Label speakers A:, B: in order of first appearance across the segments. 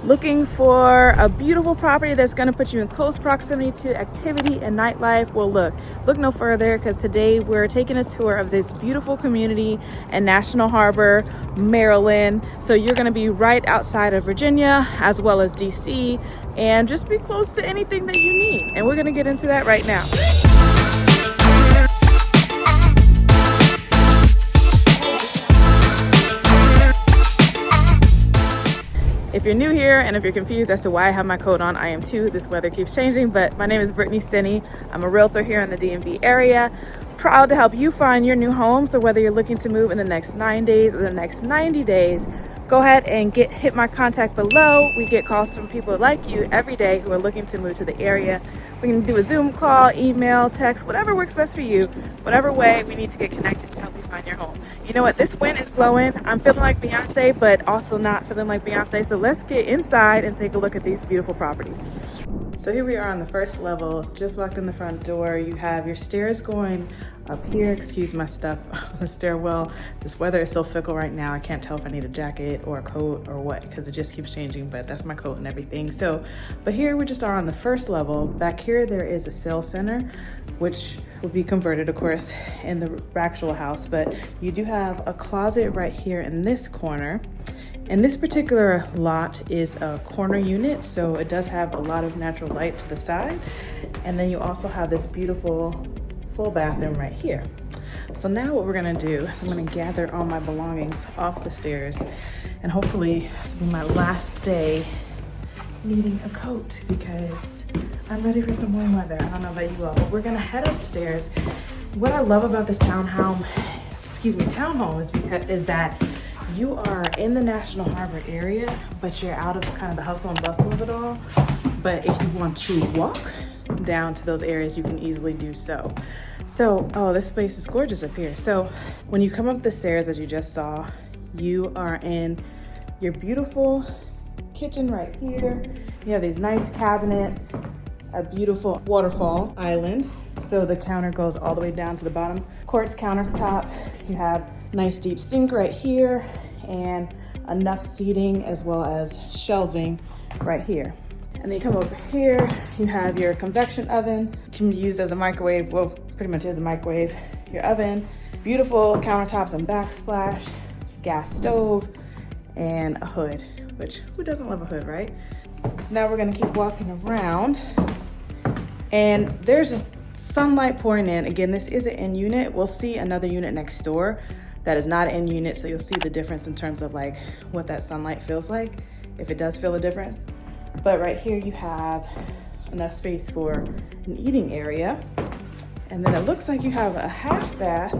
A: Looking for a beautiful property that's going to put you in close proximity to activity and nightlife? Well, look no further, because today we're taking a tour of this beautiful community in National Harbor, Maryland. So you're going to be right outside of Virginia as well as DC, and just be close to anything that you need. And we're going to get into that right now. If you're new here and if you're confused as to why I have my coat on, I am too. This weather keeps changing, but my name is Brittany Stinney. I'm a realtor here in the DMV area. Proud to help you find your new home. So whether you're looking to move in the next 9 days or the next 90 days, go ahead and hit my contact below. We get calls from people like you every day who are looking to move to the area. We can do a Zoom call, email, text, whatever works best for you. Whatever way, we need to get connected to help you find your home. You know what? This wind is blowing. I'm feeling like Beyonce, but also not feeling like Beyonce. So let's get inside and take a look at these beautiful properties. So here we are on the first level. Just walked in the front door. You have your stairs going up here. Excuse my stuff on the stairwell. This weather is so fickle right now. I can't tell if I need a jacket or a coat or what, because it just keeps changing, but that's my coat and everything. But here we just are on the first level. Back here there is a sales center, which will be converted, of course, in the actual house. But you do have a closet right here in this corner. And this particular lot is a corner unit, so it does have a lot of natural light to the side. And then you also have this beautiful full bathroom right here. So now what we're gonna do is I'm gonna gather all my belongings off the stairs, and hopefully this will be my last day needing a coat, because I'm ready for some warm weather. I don't know about you all, but we're gonna head upstairs. What I love about this townhome is that you are in the National Harbor area, but you're out of kind of the hustle and bustle of it all. But if you want to walk down to those areas, you can easily do so. Oh, this space is gorgeous up here. So when you come up the stairs, as you just saw, you are in your beautiful kitchen right here. You have these nice cabinets, a beautiful waterfall island. So the counter goes all the way down to the bottom. Quartz countertop. You have nice deep sink right here, and enough seating as well as shelving right here. And then you come over here, you have your convection oven. It can be used as a microwave, well, pretty much as a microwave. Your oven, beautiful countertops and backsplash, gas stove, and a hood, which who doesn't love a hood, right? So now we're gonna keep walking around, and there's just sunlight pouring in. Again, this is an in unit. We'll see another unit next door that is not an in unit, so you'll see the difference in terms of like what that sunlight feels like, if it does feel a difference. But right here you have enough space for an eating area. And then it looks like you have a half bath.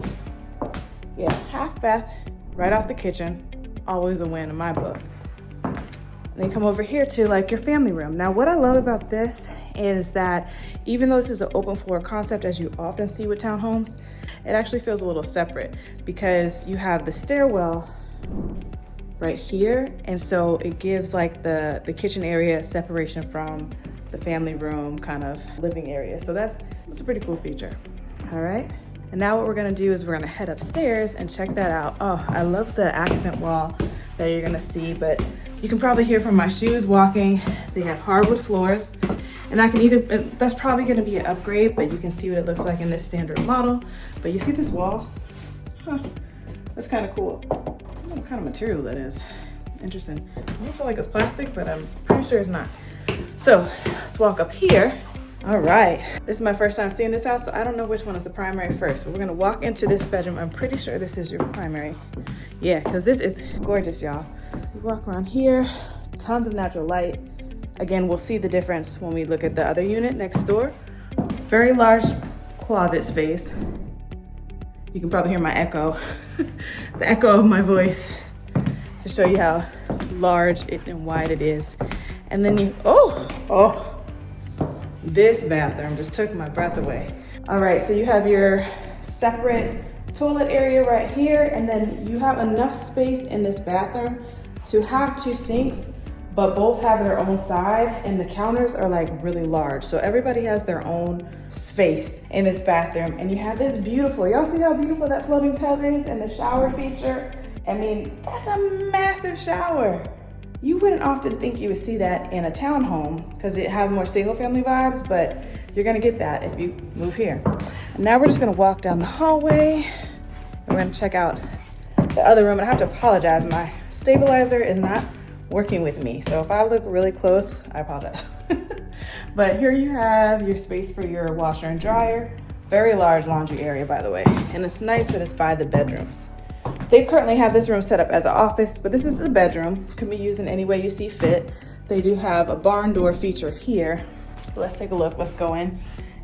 A: Yeah, half bath right off the kitchen. Always a win in my book. And then you come over here to like your family room. Now what I love about this is that even though this is an open floor concept, as you often see with townhomes, it actually feels a little separate, because you have the stairwell right here, and so it gives like the kitchen area separation from the family room kind of living area. So that's a pretty cool feature. All right, and now what we're gonna do is we're gonna head upstairs and check that out. Oh, I love the accent wall that you're gonna see, but you can probably hear from my shoes walking. They have hardwood floors, and that's probably gonna be an upgrade, but you can see what it looks like in this standard model. But you see this wall? Huh, that's kind of cool. I don't know what kind of material that is. Interesting. I almost feel like it's plastic, but I'm pretty sure it's not. So let's walk up here. All right, this is my first time seeing this house, so I don't know which one is the primary first, but we're gonna walk into this bedroom. I'm pretty sure this is your primary. Yeah, because this is gorgeous, y'all. So you walk around here, tons of natural light. Again, we'll see the difference when we look at the other unit next door. Very large closet space. You can probably hear my echo, the echo of my voice, to show you how large and wide it is. And then this bathroom just took my breath away. All right, so you have your separate toilet area right here, and then you have enough space in this bathroom to have two sinks, but both have their own side, and the counters are like really large. So everybody has their own space in this bathroom. And you have this beautiful, y'all see how beautiful that floating tub is, and the shower feature? I mean, that's a massive shower. You wouldn't often think you would see that in a townhome because it has more single family vibes, but you're gonna get that if you move here. And now we're just gonna walk down the hallway and we're gonna check out the other room. And I have to apologize, my stabilizer is not working with me. So if I look really close, I apologize. But here you have your space for your washer and dryer. Very large laundry area, by the way. And it's nice that it's by the bedrooms. They currently have this room set up as an office, but this is the bedroom. Can be used in any way you see fit. They do have a barn door feature here. Let's take a look, let's go in.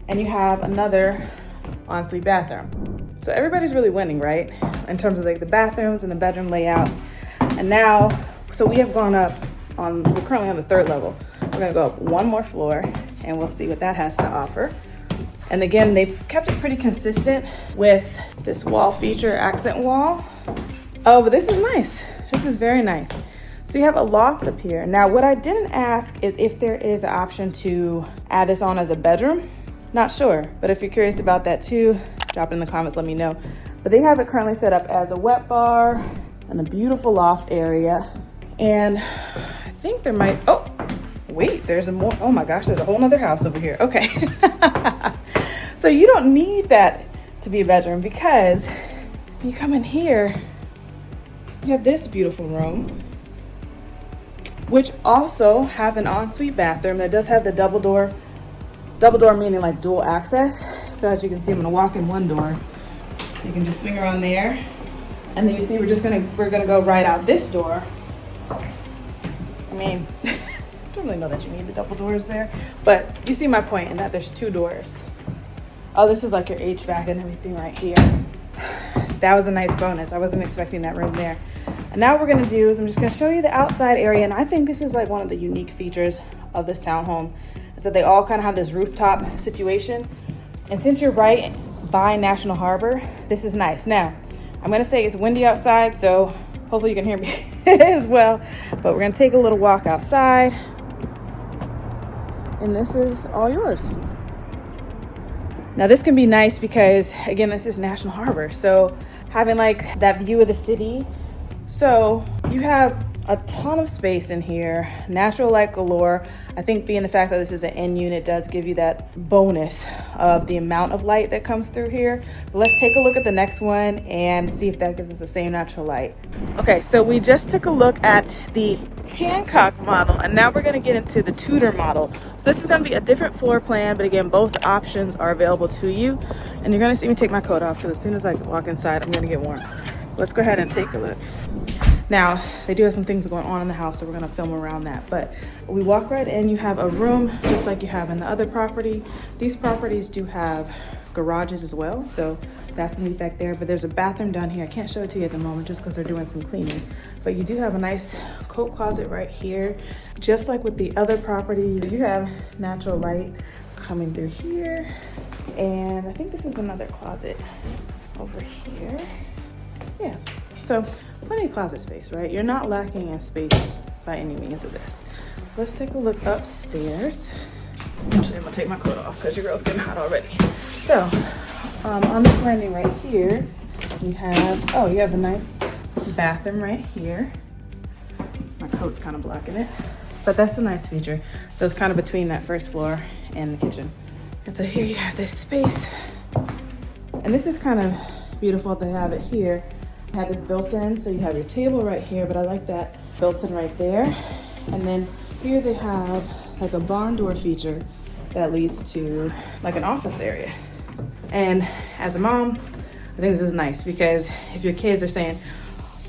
A: And you have another ensuite bathroom. So everybody's really winning, right? In terms of like the bathrooms and the bedroom layouts. And now, so we have gone up we're currently on the 3rd level. We're gonna go up one more floor and we'll see what that has to offer. And again, they've kept it pretty consistent with this wall feature, accent wall. Oh, but this is nice. This is very nice. So you have a loft up here. Now, what I didn't ask is if there is an option to add this on as a bedroom. Not sure, but if you're curious about that too, drop it in the comments, let me know. But they have it currently set up as a wet bar and a beautiful loft area. And I think there might, oh, wait, there's a more, oh my gosh, there's a whole nother house over here. Okay. So you don't need that to be a bedroom because you come in here, you have this beautiful room, which also has an ensuite bathroom that does have the double door meaning like dual access. So as you can see, I'm gonna walk in one door. So you can just swing around there. And then you see we're gonna go right out this door. I mean, I don't really know that you need the double doors there, but you see my point in that there's 2 doors. Oh, this is like your HVAC and everything right here. That was a nice bonus. I wasn't expecting that room there. And now what we're gonna do is I'm just gonna show you the outside area. And I think this is like one of the unique features of this townhome is that they all kind of have this rooftop situation. And since you're right by National Harbor, this is nice. Now, I'm gonna say it's windy outside, so hopefully you can hear me as well. But we're gonna take a little walk outside. And this is all yours. Now this can be nice because, again, this is National Harbor. So having like that view of the city. So you have a ton of space in here, natural light galore. I think being the fact that this is an end unit does give you that bonus of the amount of light that comes through here. But let's take a look at the next one and see if that gives us the same natural light. Okay, so we just took a look at the Hancock model and now we're gonna get into the Tudor model. So this is gonna be a different floor plan, but again, both options are available to you. And you're gonna see me take my coat off because as soon as I walk inside, I'm gonna get warm. Let's go ahead and take a look. Now, they do have some things going on in the house, so we're gonna film around that. But we walk right in, you have a room just like you have in the other property. These properties do have garages as well, so that's gonna be back there. But there's a bathroom down here. I can't show it to you at the moment just because they're doing some cleaning. But you do have a nice coat closet right here. Just like with the other property, you have natural light coming through here. And I think this is another closet over here. Yeah, so plenty of closet space, right? You're not lacking in space by any means of this. So let's take a look upstairs. Actually, I'm gonna take my coat off because your girl's getting hot already. So on this landing right here, you have a nice bathroom right here. My coat's kind of blocking it, but that's a nice feature. So it's kind of between that first floor and the kitchen. And so here you have this space. And this is kind of beautiful to have it here. You have this built in, so you have your table right here, but I like that built in right there. And then here they have like a barn door feature that leads to like an office area. And as a mom, I think this is nice because if your kids are saying,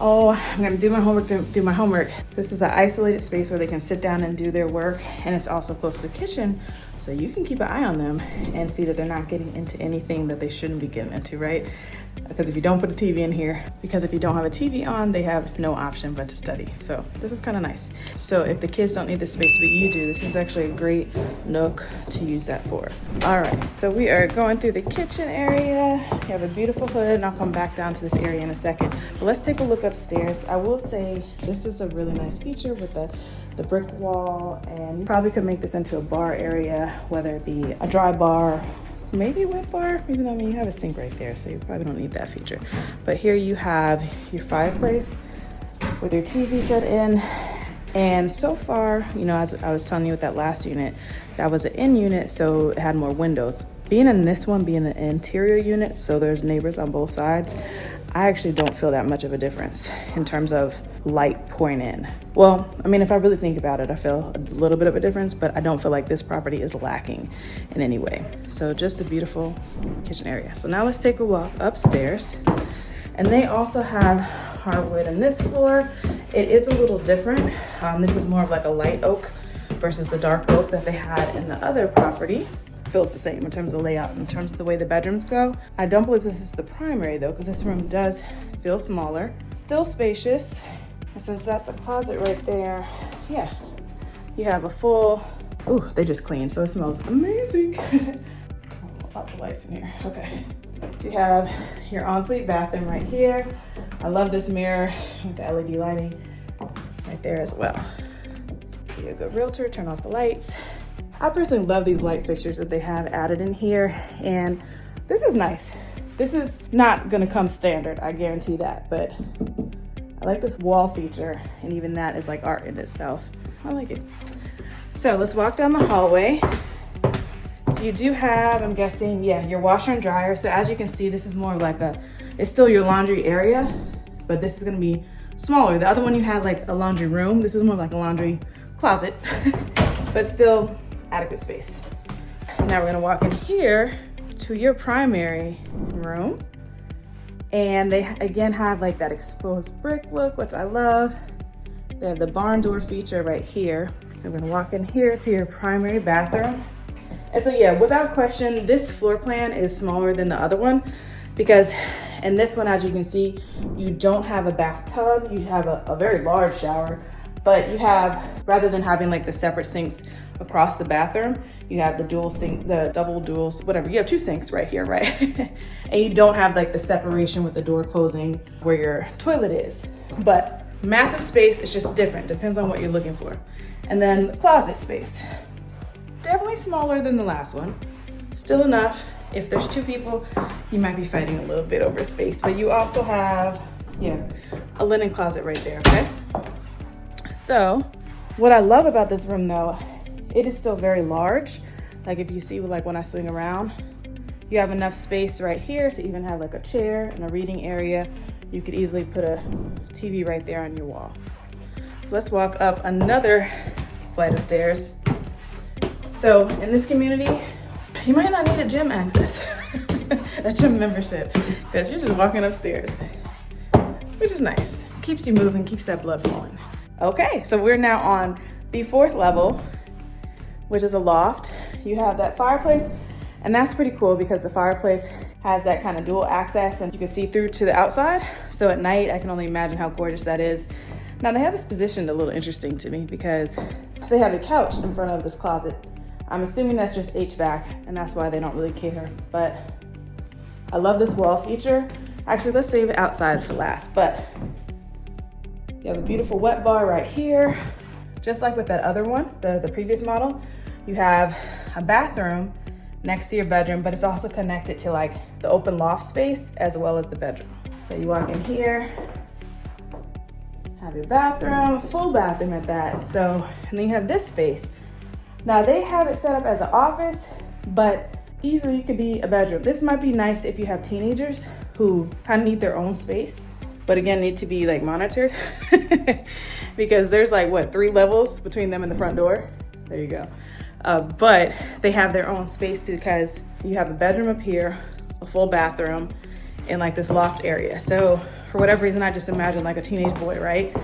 A: oh, I'm gonna do my homework, this is an isolated space where they can sit down and do their work. And it's also close to the kitchen, so you can keep an eye on them and see that they're not getting into anything that they shouldn't be getting into, right? Because if you don't put a TV in here, because if you don't have a TV on, they have no option but to study. So this is kind of nice. So if the kids don't need the space but you do, this is actually a great nook to use that for. All right, so we are going through the kitchen area. You have a beautiful hood, and I'll come back down to this area in a second. But let's take a look upstairs. I will say this is a really nice feature with the brick wall, and you probably could make this into a bar area, whether it be a dry bar, maybe a wet bar, even though I mean you have a sink right there, so you probably don't need that feature. But here you have your fireplace with your TV set in, And so far, you know, as I was telling you with that last unit, that was an in unit, so it had more windows. Being in this one, being an interior unit, so there's neighbors on both sides, I actually don't feel that much of a difference in terms of light pouring in. Well, I mean, if I really think about it, I feel a little bit of a difference, but I don't feel like this property is lacking in any way. So just a beautiful kitchen area. So now let's take a walk upstairs. And they also have hardwood in this floor. It is a little different. This is more of like a light oak versus the dark oak that they had in the other property. Feels the same in terms of layout, in terms of the way the bedrooms go. I don't believe this is the primary though, because this room does feel smaller. Still spacious. And since that's a closet right there, yeah, you have a full, ooh, they just cleaned, so it smells amazing. Lots of lights in here, okay. So you have your ensuite bathroom right here. I love this mirror with the LED lighting right there as well. Be a good realtor, turn off the lights. I personally love these light fixtures that they have added in here, and this is nice. This is not gonna come standard, I guarantee that, but I like this wall feature, and even that is like art in itself. I like it. So let's walk down the hallway. You do have, I'm guessing, yeah, your washer and dryer. So as you can see, this is more like it's still your laundry area, but this is gonna be smaller. The other one you had like a laundry room. This is more like a laundry closet, but still adequate space. Now we're gonna walk in here to your primary room. And they again have like that exposed brick look, which I love. They have the barn door feature right here. We're gonna walk in here to your primary bathroom. And so yeah, without question, this floor plan is smaller than the other one because in this one, as you can see, you don't have a bathtub. You have a very large shower, but you have, rather than having like the separate sinks across the bathroom, you have the dual sink, the double duals, whatever. You have two sinks right here, right? And you don't have like the separation with the door closing where your toilet is. But massive space, it's just different, depends on what you're looking for. And then the closet space. Definitely smaller than the last one. Still enough. If there's two people, you might be fighting a little bit over space, but you also have, yeah, a linen closet right there, okay? So what I love about this room though, it is still very large. Like if you see like when I swing around, you have enough space right here to even have like a chair and a reading area. You could easily put a TV right there on your wall. Let's walk up another flight of stairs. So in this community, you might not need a gym access, a gym membership, because you're just walking upstairs, which is nice. Keeps you moving, keeps that blood flowing. Okay, so we're now on the 4th level, which is a loft. You have that fireplace, and that's pretty cool because the fireplace has that kind of dual access and you can see through to the outside. So at night, I can only imagine how gorgeous that is. Now they have this positioned a little interesting to me because they have a couch in front of this closet. I'm assuming that's just HVAC and that's why they don't really care, but I love this wall feature. Actually, let's save it outside for last, but you have a beautiful wet bar right here. Just like with that other one, the previous model, you have a bathroom next to your bedroom, but it's also connected to like the open loft space as well as the bedroom. So you walk in here, have your bathroom, full bathroom at that. So, and then you have this space. Now they have it set up as an office, but easily it could be a bedroom. This might be nice if you have teenagers who kind of need their own space, but again, need to be like monitored because there's like what, 3 levels between them and the front door. There you go. But they have their own space because you have a bedroom up here, a full bathroom, and like this loft area. So for whatever reason, I just imagine like a teenage boy, right?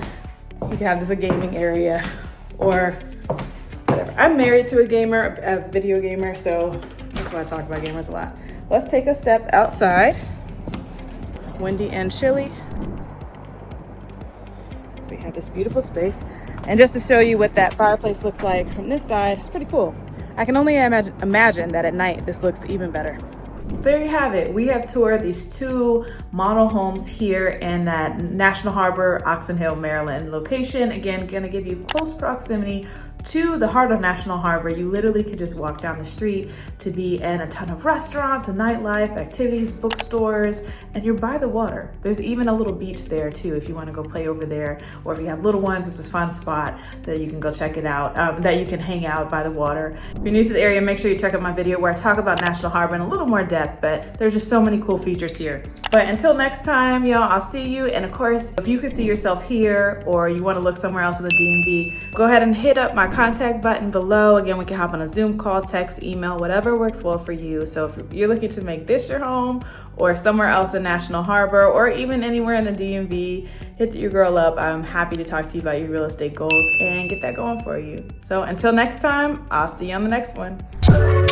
A: You can have this a gaming area or whatever. I'm married to a gamer, a video gamer, so that's why I talk about gamers a lot. Let's take a step outside. Windy and chilly. We have this beautiful space. And just to show you what that fireplace looks like from this side, it's pretty cool. I can only imagine that at night this looks even better. There you have it. We have toured these 2 model homes here in that National Harbor, Oxon Hill, Maryland location. Again, gonna give you close proximity to the heart of National Harbor, you literally could just walk down the street to be in a ton of restaurants and nightlife, activities, bookstores, and you're by the water. There's even a little beach there too if you want to go play over there, or if you have little ones, it's a fun spot that you can go check it out, that you can hang out by the water. If you're new to the area, make sure you check out my video where I talk about National Harbor in a little more depth, but there's just so many cool features here. But until next time, y'all, I'll see you. And of course, if you can see yourself here or you want to look somewhere else in the DMV, go ahead and hit up my contact button below. Again, we can hop on a Zoom call, text, email, whatever works well for you. So if you're looking to make this your home or somewhere else in National Harbor or even anywhere in the DMV, hit your girl up. I'm happy to talk to you about your real estate goals and get that going for you. So until next time, I'll see you on the next one.